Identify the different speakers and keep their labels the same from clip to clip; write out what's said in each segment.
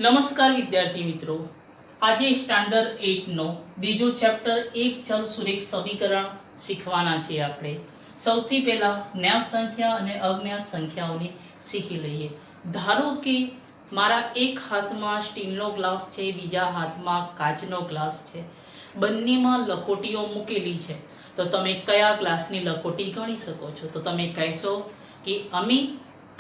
Speaker 1: નમસ્કાર વિદ્યાર્થી મિત્રો, આજે સ્ટાન્ડર્ડ 8 નો બીજો ચેપ્ટર એક ચલ સુરેખ સમીકરણ શીખવાના છે. આપણે સૌથી પહેલા જ્ઞાત સંખ્યા અને અજ્ઞાત સંખ્યાઓને શીખી લઈએ. ધારો કે મારા એક હાથમાં સ્ટીલનો ગ્લાસ છે, બીજા હાથમાં કાચનો ગ્લાસ છે, બંનેમાં લખોટીઓ મૂકેલી છે. તો તમે કયા ગ્લાસની લખોટી ગણી શકો છો? તો તમે કહેશો કે અમે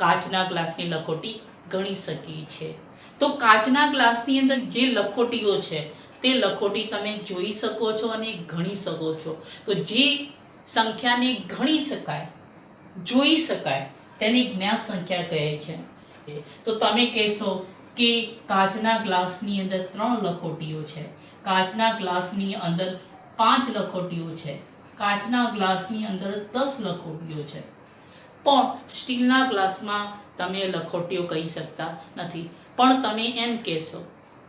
Speaker 1: કાચના ગ્લાસની લખોટી ગણી શકીએ છીએ. તો કાચના ગ્લાસની અંદર જે લખોટીઓ છે તે લખોટી તમે જોઈ શકો છો અને ગણી શકો છો. તો જે સંખ્યાને ગણી શકાય, જોઈ શકાય, તેની જ્ઞાત સંખ્યા કહે છે. તો તમે કહેશો કે કાચના ગ્લાસની અંદર 3 લખોટીઓ છે, કાચના ગ્લાસની અંદર 5 લખોટીઓ છે, કાચના ગ્લાસની અંદર 10 લખોટીઓ છે. પણ સ્ટીલના ગ્લાસમાં તમે લખોટીઓ કહી શકતા નથી. પણ તમે એમ કહેશો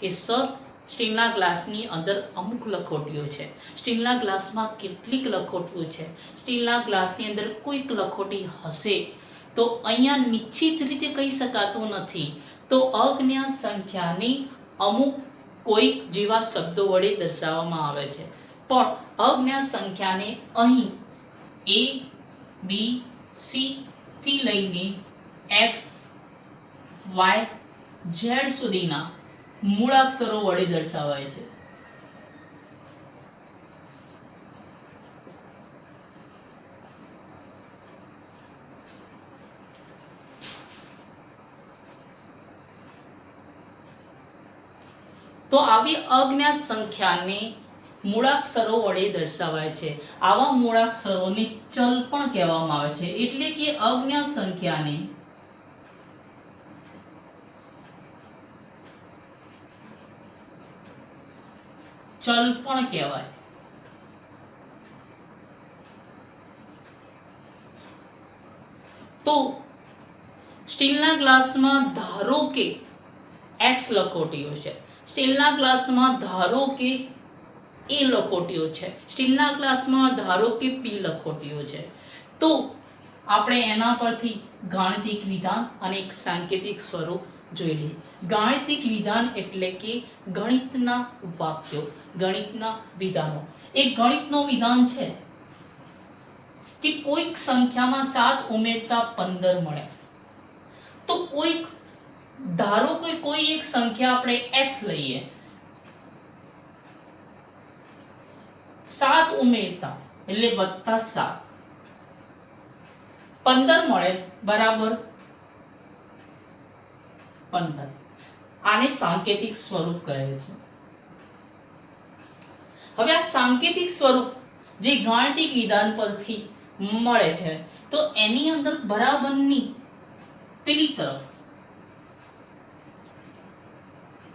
Speaker 1: કે સર, સ્ટીલના ગ્લાસની અંદર અમુક લખોટીઓ છે, સ્ટીલના ગ્લાસમાં કેટલીક લખોટીઓ છે, સ્ટીલના ગ્લાસની અંદર કોઈક લખોટી હશે. તો અહીંયા નિશ્ચિત રીતે કહી શકાતું નથી. તો અજ્ઞાત સંખ્યાની અમુક કોઈક જેવા શબ્દો વડે દર્શાવવામાં આવે છે. પણ અજ્ઞાત સંખ્યાને અહીં A, B, C થી લઈને X, Y, Z સુધીના મૂળાક્ષરો વડે દર્શાવાય છે. તો આવી અજ્ઞાત સંખ્યાને મૂળાક્ષરો વડે દર્શાવાય છે. આવા મૂળાક્ષરોને ચલ પણ કહેવામાં આવે છે. એટલે કે અજ્ઞાત સંખ્યાને ચલ પણ કહેવાય. તો સ્ટીલના ગ્લાસમાં ધારો કે X લખોટીઓ છે, સ્ટીલના ગ્લાસમાં ધારો કે A લખોટીઓ છે, સ્ટીલના ગ્લાસમાં ધારો કે P લખોટીઓ છે. તો આપણે એના પરથી ગાણિતિક વિધાન અને એક સાંકેતિક સ્વરૂપ જોઈ લઈએ. ગાણિતિક વિધાન એટલે કે ગણિતના વાક્યો, ગણિતના વિધાનો. એક ગણિતનો વિધાન છે કે કોઈક સંખ્યામાં 7 ઉમેરતા 15 મળે. તો કોઈક ધારો કે કોઈ એક સંખ્યા આપણે x લઈએ, 7 ઉમેરતા એટલે +7 15 મળે બરાબર 15. આને સાંકેતિક સ્વરૂપ કહે છે. હવે આ સાંકેતિક સ્વરૂપ જે ગાણિતિક વિધાન પરથી મળે છે, તો એની અંદર બરાબરની પેલી તરફ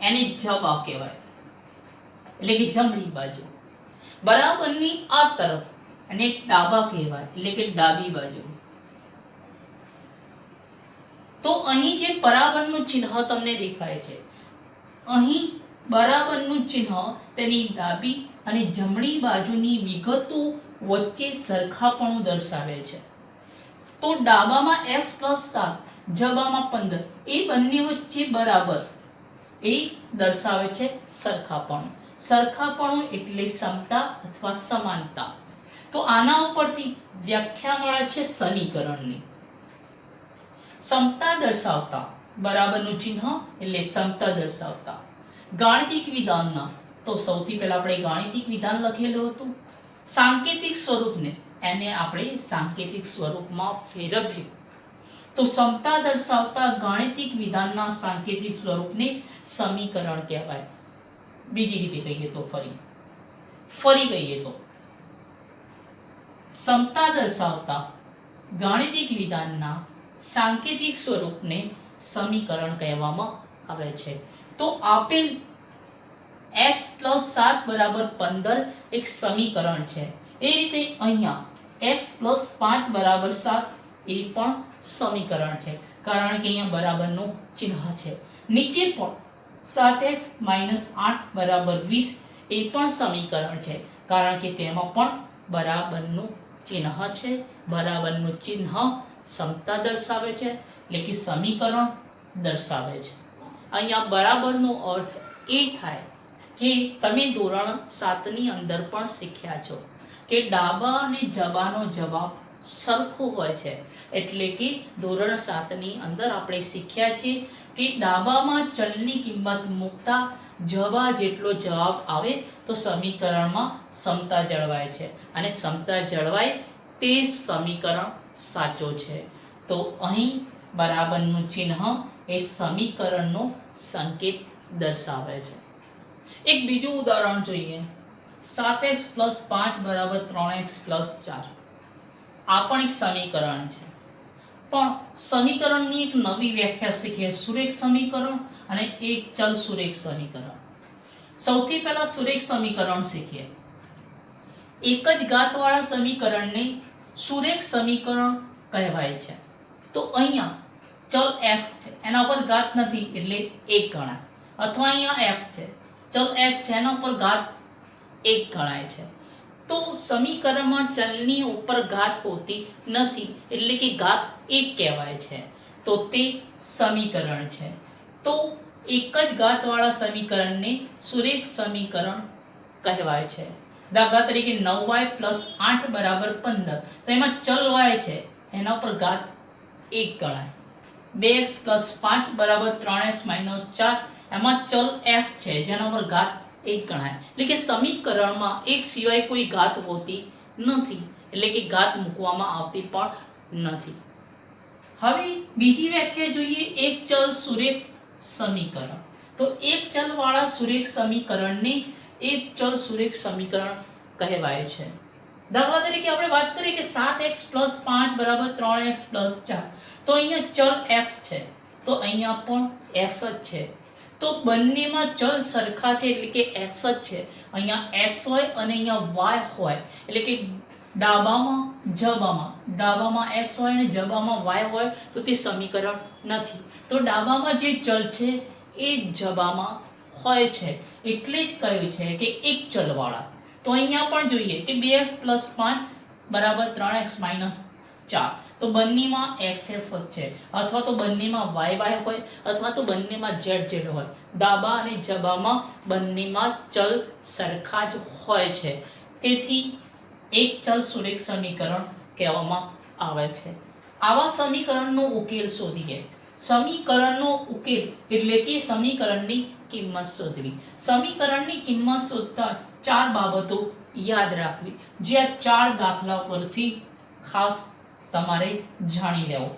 Speaker 1: એને જવાબ કહેવાય, એટલે કે જમણી બાજુ. બરાબરની આ તરફ એને ડાબા કહેવાય, એટલે કે ડાબી બાજુ. તો અહીં જે બરાબરનું ચિહ્ન તમને દેખાય છે, અહીં બરાબરનું ચિહ્ન તેની ડાબી અને જમણી બાજુની વિગતો વચ્ચે સરખાપણું દર્શાવે છે. તો ડાબામાં x+7, જબામાં 15, એ બંને વચ્ચે બરાબર એ દર્શાવે છે સરખાપણું. સરખાપણું એટલે સમતા અથવા સમાનતા. તો આના ઉપરથી વ્યાખ્યા મળે છે સમીકરણની. સમતા દર્શાવતા બરાબરનું ચિહ્ન એટલે સમતા દર્શાવતા ગાણિતિક વિધાનના. તો સૌથી પહેલા આપણે ગાણિતિક વિધાન લખેલું હતું. સાંકેતિક સ્વરૂપને એને આપણે સાંકેતિક સ્વરૂપમાં ફેરવ્યું. તો સમતા દર્શાવતા ગાણિતિક વિધાનના સાંકેતિક સ્વરૂપને સમીકરણ કહેવાય. બીજી રીતે કહીએ તો ફરી કહીએ તો સમતા દર્શાવતા ગાણિતિક વિધાનના સાંકેતિક સ્વરૂપને સમીકરણ કહેવામાં આવે છે. તો આપેલ x+7 = 15 એક સમીકરણ છે. એ રીતે અહીંયા x+5 = 7 એ પણ સમીકરણ છે, કારણ કે અહીંયા બરાબરનું ચિહ્ન છે. નીચે પણ 7x - 8 = 20 એ પણ સમીકરણ છે, કારણ કે તેમાં પણ બરાબરનું ચિહ્ન છે, બરાબરનું ચિહ્ન સમતા દર્શાવે છે, એટલે કે સમીકરણ દર્શાવે છે. અહીંયા બરાબરનો અર્થ એ થાય કે તમે ધોરણ 7ની અંદર પણ શીખ્યા છો કે ડાબા અને જબાનો જવાબ સરખો હોય છે. એટલે કે ધોરણ 7ની અંદર આપણે શીખ્યા છીએ કે ડાબામાં ચલની કિંમત મૂકતા જવા જેટલો જવાબ આવે તો સમીકરણમાં સમતા જળવાય છે, અને સમતા જળવાય તે સમીકરણ સાચો છે. તો અહીં બરાબરનું ચિહ્ન એ સમીકરણનો સંકેત દર્શાવે છે. એક બીજું ઉદાહરણ જોઈએ. 7x + 5 = 3x + 4. આ પણ એક સમીકરણ છે, પણ સમીકરણની એક નવી વ્યાખ્યા શીખીએ, સુરેખ સમીકરણ અને એક ચલ સુરેખ સમીકરણ. સૌથી પહેલા સુરેખ સમીકરણ શીખીએ. એક જ ઘાતવાળા સમીકરણને સુરેખ સમીકરણ કહેવાય છે. તો અહીંયા ચલ x છે, એના ઉપર ઘાત નથી એટલે 1 ગણાય, અથવા અહીંયા x છે, ચલ x છે, એના ઉપર ઘાત 1 ગણાય છે. તો સમીકરણમાં ચલની ઉપર ઘાત હોતી નથી એટલે કે ઘાત 1 કહેવાય છે, તો તે સમીકરણ છે. તો એક જ ઘાતવાળા સમીકરણને સુરેખ સમીકરણ કહેવાય છે. દાખલા તરીકે 9y + 8 = 15. તો એમાં ચલ y છે, એના ઉપર ઘાત 1 ગણાય. 2x + 5 = 3x - 4. એમાં ચલ x છે, જેના ઉપર ઘાત 1 ગણાય. એટલે કે સમીકરણમાં એક સિવાય કોઈ ઘાત હોતી નથી, એટલે કે ઘાત મૂકવામાં આવતી પણ નથી. હવે બીજી વ્યાખ્યા જોઈએ, એક ચલ સુરેખ સમીકરણ. તો એક ચલ વાળા સુરેખ સમીકરણને એક ચલ સુરેખ સમીકરણ કહેવાય છે. દાખલા તરીકે આપણે વાત કરીએ કે 7x + 5 = 3x + 4. તો અહીંયા ચલ x છે, તો અહીંયા પણ x જ છે. તો બંનેમાં ચલ સરખા છે, એટલે કે x જ છે. અહીંયા x હોય અને અહીંયા y હોય, એટલે કે ડાબામાં x હોય અને જબામાં y હોય તો તે સમીકરણ નથી. તો ડાબામાં જે ચલ છે એ જબામાં હોય છે, એટલે જ કહ્યું છે કે એક ચલવાળા. તો અહીંયા પણ જોઈએ કે 2x + 5 = 3x - 4. તો બંનેમાં x જ છે, અથવા તો બંનેમાં y હોય, અથવા તો બંનેમાં z હોય. ડાબા અને જબામાં બંનેમાં ચલ સરખા જ હોય છે, તેથી એક ચલ સુરેખ સમીકરણ કહેવામાં આવે છે. આવા સમીકરણનો ઉકેલ શોધીએ. સમીકરણનો ઉકેલ એટલે કે સમીકરણની કિંમત શોધવી. સમીકરણની કિંમત શોધતા 4 બાબતો યાદ રાખવી, જે આ 4 દાખલા પરથી ખાસ તમારે જાણી લેવો.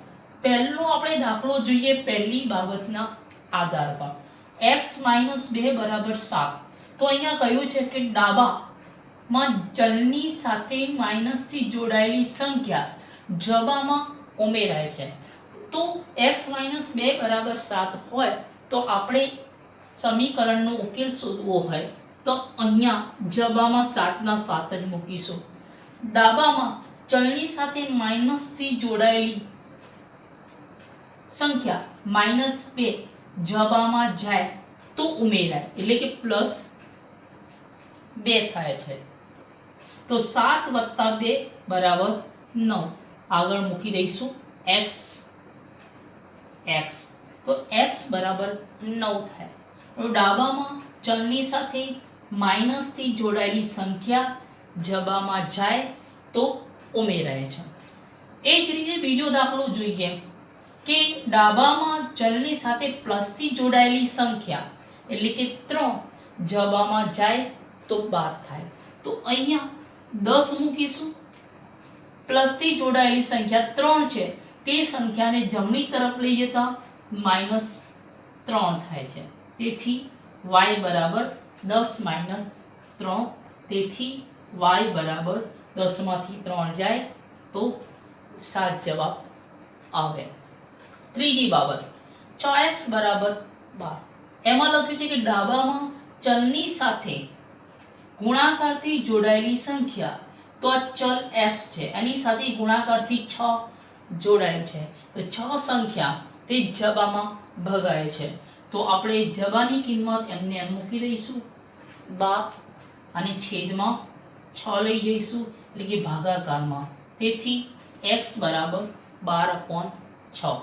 Speaker 1: પહેલો આપણે દાખલો જોઈએ પહેલી બાબતના આધાર પર. x - 2 = 7. તો અહીંયા કહ્યું છે કે ડાબામાં ચલની સાથે માઈનસથી જોડાયેલી સંખ્યા જબામાં ઉમેરાય છે. તો x - 2 = 7 હોય તો આપણે સમીકરણનો ઉકેલ શોધવો હોય તો અહીંયા જબામાં 7 ના 7 જ મૂકીશું. ડાબામાં ચલની સાથે માઈનસથી જોડાયેલી સંખ્યા -2 જબામાં જાય તો ઉમેરાય, એટલે કે +2 થાય છે. તો 7 + 2 = 9. આગળ મૂકી દઈશું x. તો x = 9 થાય. તો ડાબામાં ચલની સાથે માઈનસથી જોડાયેલી સંખ્યા જબામાં જાય તો ઉમેરાય છે. એ જ રીતે બીજો દાખલો જોઈએ કે ડાબામાં ચલની સાથે પ્લસથી જોડાયેલી સંખ્યા એટલે કે 3 જબામાં જાય તો બાદ થાય. તો અહીંયા 10 મૂકીશું. પ્લસથી જોડાયેલી સંખ્યા 3 છે, તે સંખ્યાને જમણી તરફ લઈ જતા -3 થાય છે. તેથી y = 10 - 3. તેથી y = 10 માંથી 3 જાય તો 7 જવાબ આવે. ત્રીજી બાબત 6x = 12. એમાં લખ્યું છે કે ડાબામાં ચલની સાથે ગુણાકારથી જોડાયેલી સંખ્યા, તો આ ચલ x છે, એની સાથે ગુણાકારથી 6 જોડાયેલ છે. તો 6 સંખ્યા તે જબામાં ભગાય છે. તો આપણે જબાની કિંમત એમને એમ મૂકી દઈશું 12 અને છેદમાં 6 લઈ જઈશું, એટલે કે ભાગાકારમાં તેથી x બરાબર 12/6.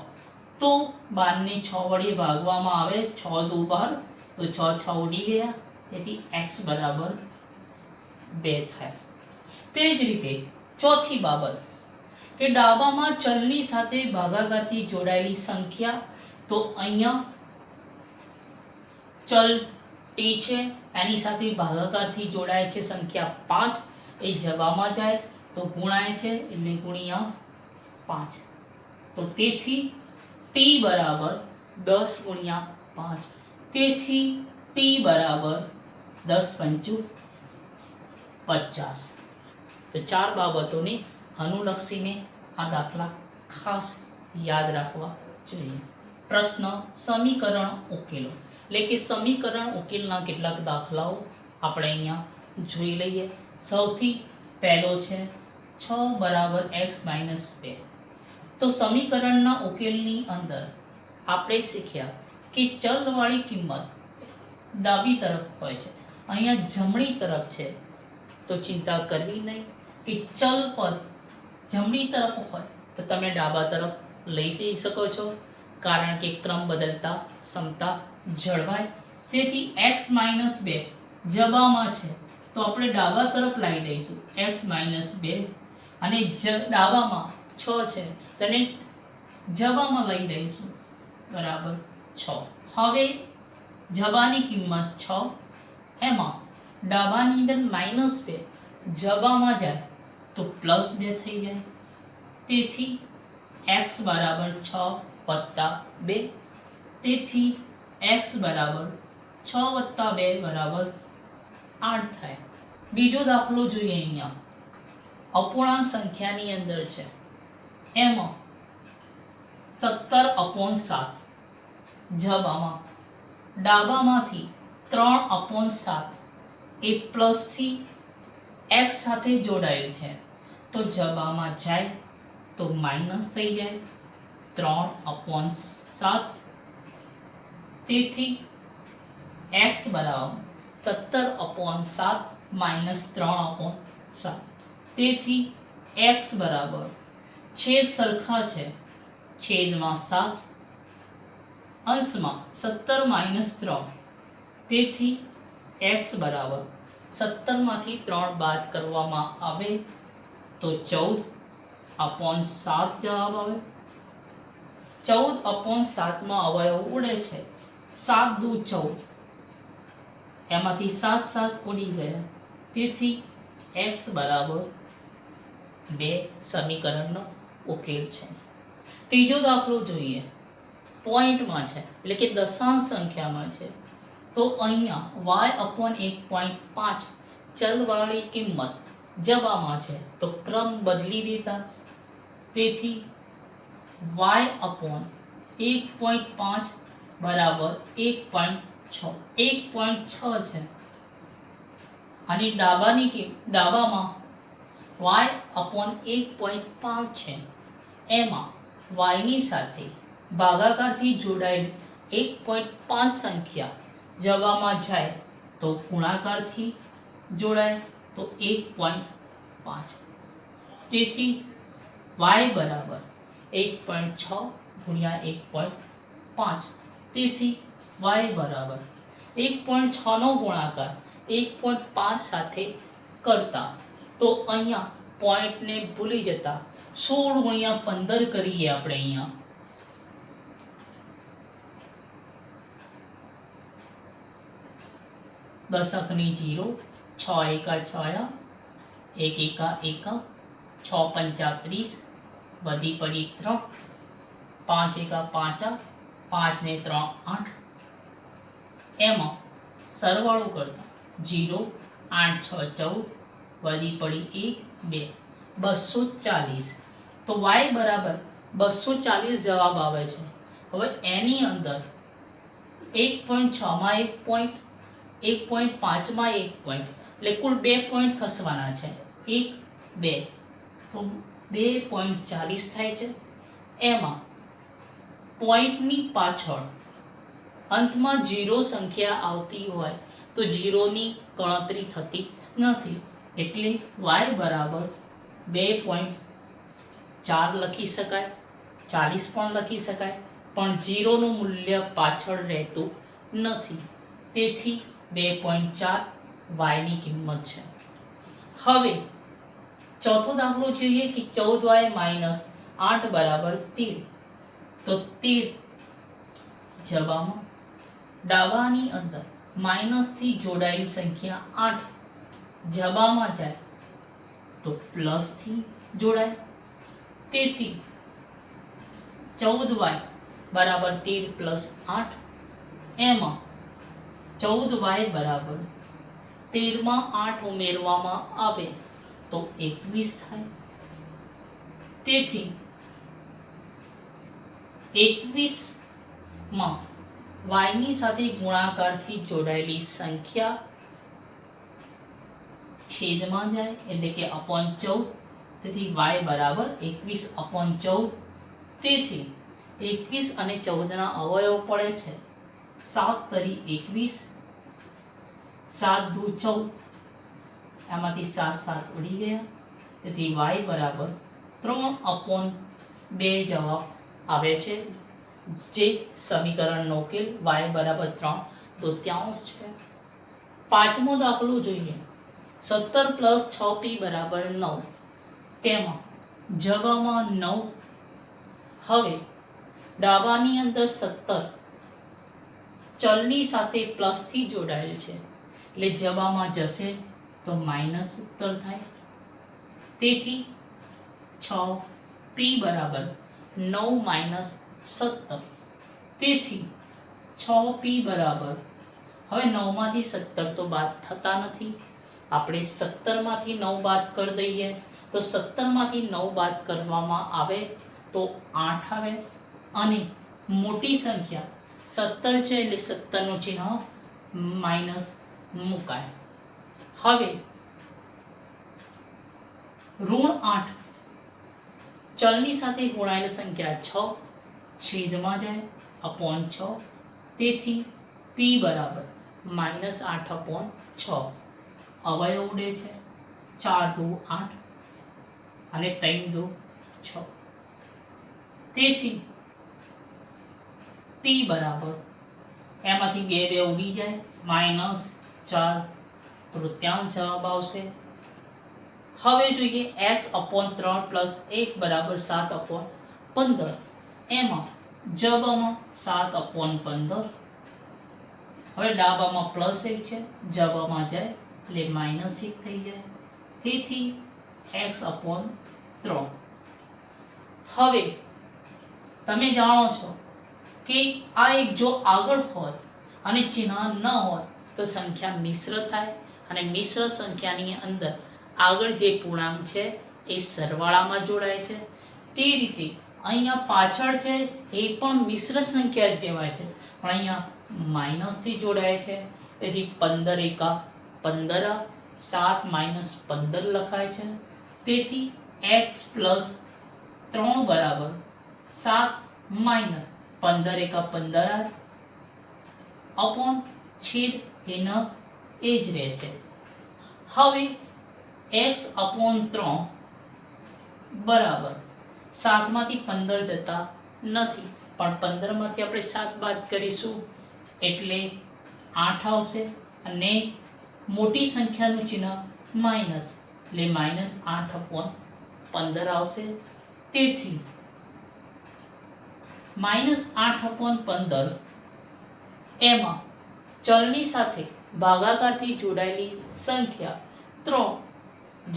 Speaker 1: તો 12 ને 6 વડે ભાગવામાં આવે, 6 દુ 12, તો 6 6 ઉડી ગયા, તેથી x બરાબર 2 થાય. તે જ રીતે ચોથી બાબત કે ડાબામાં ચલની સાથે ભાગાકારથી જોડાયેલી સંખ્યા, તો અહીંયા ચલ t છે એની સાથે ભાગાકારથી જોડાય છે સંખ્યા 5, એ જવામાં જાય તો ગુણાય છે એટલે ગુણ્યા 5. તો તેથી t બરાબર 10 ગુણ્યા 5. તેથી t બરાબર 10 પંચું 50. તો 4 બાબતોને અનુલક્ષીને આ દાખલા ખાસ યાદ રાખવા જોઈએ. પ્રશ્ન સમીકરણ ઉકેલો, એટલે કે સમીકરણ ઉકેલના કેટલાક દાખલાઓ આપણે અહીંયા જોઈ લઈએ. સૌથી પહેલો છે 6 બરાબર x માઇનસ 2. તો સમીકરણના ઉકેલની અંદર આપણે શીખ્યા કે ચલવાળી કિંમત ડાબી તરફ હોય છે, અહીંયા જમણી તરફ છે. તો ચિંતા કરવી નહીં કે ચલ પદ જમણી તરફ હોય તો તમે ડાબા તરફ લઈ જઈ શકો છો, કારણ કે ક્રમ બદલતા સમતા જળવાય. તેથી x માઇનસ 2 જબામાં છે તો આપણે ડાબા તરફ લાવી દઈશું x માઇનસ 2, અને ડાબામાં 6 છે તેને જબામાં લઈ દઈશું બરાબર 6. હવે જબાની કિંમત 6, એમાં ડાબાની અંદર -2 જબામાં જાય તો +2 થઈ જાય. તેથી x બરાબર 6 + 2. તેથી x બરાબર 6 + 2 બરાબર 8 થાય. બીજો દાખલો જોઈએ. અહીંયા અપૂર્ણાંક સંખ્યાની અંદર છે, એમાં 17/7 જબામાં ડાબામાંથી 3/7 એ પ્લસથી x સાથે જોડાયેલ છે, તો જબામાં જાય તો માઇનસ થઈ જાય 3/7. તેથી x બરાબર 17/7 માઇનસ 3/7. તેથી x બરાબર છેદ સરખા છે, છેદમાં 7, અંશમાં 17 માઇનસ 3. તેથી x બરાબર 17 માંથી 3 બાદ કરવામાં આવે તો 14/7 જવાબ આવે. 14/7 માં અવયવ ઉડે છે, 7 દુ 14, એમાંથી 7 7 ઉડી ગયા. તેથી x બરાબર 2 સમીકરણનો ઉકેલ છે. ત્રીજો દાખલો જોઈએ. પોઈન્ટમાં છે, એટલે કે દશાંશ સંખ્યામાં છે. તો અહીંયા y/1.5 ચલવાળી કિંમત જબામાં છે તો ક્રમ બદલી દેતા. તેથી y/1.5 બરાબર 1.6 છે, અને ડાબામાં y/1.5 છે, એમાં y ની સાથે ભાગાકારથી જોડાયેલ 1.5 સંખ્યા જવામાં જાય તો ગુણાકારથી જોડાય તો 1.5. તેથી y બરાબર 1.6 ગુણ્યા 1.5. તેથી y બરાબર 1.6 નો ગુણાકાર 1.5 સાથે કરતા, તો અહીંયા પોઈન્ટને ભૂલી જતા 16 ગુણ્યા 15 કરીએ આપણે. અહીંયા દશકની 0, 6 એકા 6, 1 એકા 1, 6 પંચા 30, વધી પડી 3, 5 એકા 5, 5 ને 3 8. એમાં સરવાળો કરતા 0, 8 6 14, વધી પડી 1 2, 240. તો y બરાબર 240 જવાબ આવે છે. હવે એની અંદર 1.6 માં 1 પોઈન્ટ, 1.5 માં 1 પોઈન્ટ, એટલે કુલ 2 પોઈન્ટ ખસવાના છે. 1 2, તો 2.40 થાય છે. એમાં પોઈન્ટની પાછળ અંતમાં 0 સંખ્યા આવતી હોય તો 0ની ગણતરી થતી નથી, એટલે y બરાબર 2.40 4 લખી શકાય, 40 પણ લખી શકાય, પણ 0 નું મૂલ્ય પાછળ રહેતું નથી. તેથી 2.4 y ની કિંમત છે. હવે ચોથો દાખલો જોઈએ કે 14y માઇનસ 8 બરાબર 13. તો 13 જવાબમાં ડાબાની અંદર માઇનસ થી જોડાયેલી સંખ્યા 8 જવાબમાં જાય તો પ્લસ થી જોડાય. તેથી 14y બરાબર 13 પ્લસ 8, એમાં 14y બરાબર 13 માં 8 ઉમેરવામાં આવે તો 21 થાય. તેથી 21 માં y ની સાથે ગુણાકારથી જોડાયેલી સંખ્યા છેદમાં જાય એટલે કે અપોન 14. તેથી y બરાબર 21/14. તેથી 21 અને 14 ના અવયવ પડે છે 7 તરી 21, 7 દુ 14, આમાંથી 7 7 ઉડી ગયા. તેથી y બરાબર 3/2 જવાબ આવે છે, જે સમીકરણનો ઉકેલ y બરાબર 3/4 છે. પાંચમો દાખલો જોઈએ. 17 પ્લસ 6p બરાબર 9. તેમાં જવાબમાં 9. હવે ડાબાની અંદર 17 ચલની સાથે પ્લસ થી જોડાયેલ છે એટલે જવાબમાં જશે તો -17 થાય. તેથી 6p બરાબર 9 - 17. તેથી 6p બરાબર, હવે 9 માંથી 17 તો બાદ થતા નથી, આપણે 17 માંથી 9 બાદ કરી દઈએ તો 17 માંથી 9 બાદ કરવામાં આવે તો 8 આવે અને મોટી સંખ્યા 17 છે એટલે 17 નું ચિહ્ન માઇનસ મુકાય. હવે -8 ચલની સાથે ગુણાયેલ સંખ્યા 6 છેદમાં જાય અપોન 6. તેથી p બરાબર -8/6. અવયવ ઉડે છે 4 દુ 8 અને 3 દુ 6. તેથી p બરાબર, એમાંથી 2 ઉડી જાય -4 તૃતીયાંશ જવાબ આવશે. હવે જોઈએ x/3 પ્લસ 1 બરાબર 7/15. એમાં જવાબમાં 7/15. હવે ડાબામાં પ્લસ 1 છે, જવાબમાં જાય એટલે -1 થઈ જાય. તેથી x/3. હવે તમે જાણો છો કે આ એક જો આગળ હોય અને ચિહ્ન ન હોય તો સંખ્યા મિશ્ર થાય, અને મિશ્ર સંખ્યાની અંદર આગળ જે પૂર્ણાંક છે એ સરવાળામાં જોડાય છે. તે રીતે અહીંયા પાછળ છે એ પણ મિશ્ર સંખ્યા જ કહેવાય છે, પણ અહીંયા માઇનસ થી જોડાય છે. તેથી 15 એકા 15, 7 - 15 લખાય છે. તેથી x + 3 બરાબર 7 - 15 એકા 15 અપોન છેદ એનો એ જ રહેશે. હવે x/3 બરાબર 7 માંથી 15 જતા નથી, પણ 15 માંથી આપણે 7 બાદ કરીશું એટલે 8 આવશે, અને મોટી સંખ્યાનું ચિહ્ન માઇનસ એટલે -8/15 આવશે. તેથી -8/15 એમાં ચલની સાથે ભાગાકારથી જોડાયેલી સંખ્યા 3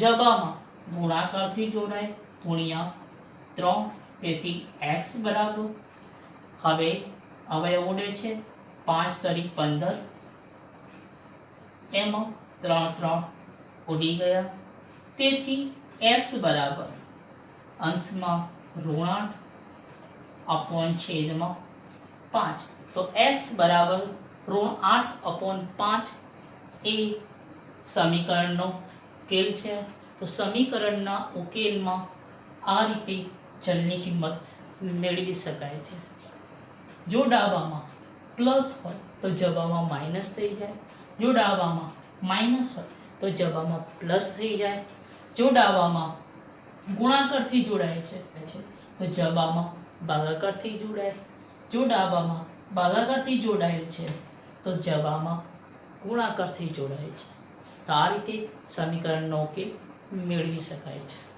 Speaker 1: જવાબમાં ગુણાકારથી જોડાય ગુણ્યા 3. તેથી x બરાબર, હવે અવયવ ઉડે છે 5 તરી 15, એમાં 3 3 ઉડી ગયા. તેથી x બરાબર અંશમાં ઋણ અપોન છેદમાં 5. તો x બરાબર -8/5 એ સમીકરણનો ઉકેલ છે. તો સમીકરણના ઉકેલમાં આ રીતે ચલની કિંમત મેળવી શકાય છે. જો ડાબામાં પ્લસ હોય તો જવાબમાં માઇનસ થઈ જાય, જો ડાબામાં માઇનસ હોય તો જવાબમાં પ્લસ થઈ જાય, જો ડાબામાં ગુણાકારથી જોડાય છે તો જવાબમાં ભાગાકારથી જોડાય. જો ડાબામાં ભાગાકારથી જોડાયેલ છે તો જવાબમાં ગુણાકારથી જોડાય છે. તો આ રીતે સમીકરણનો ઉકેલ મેળવી શકાય છે.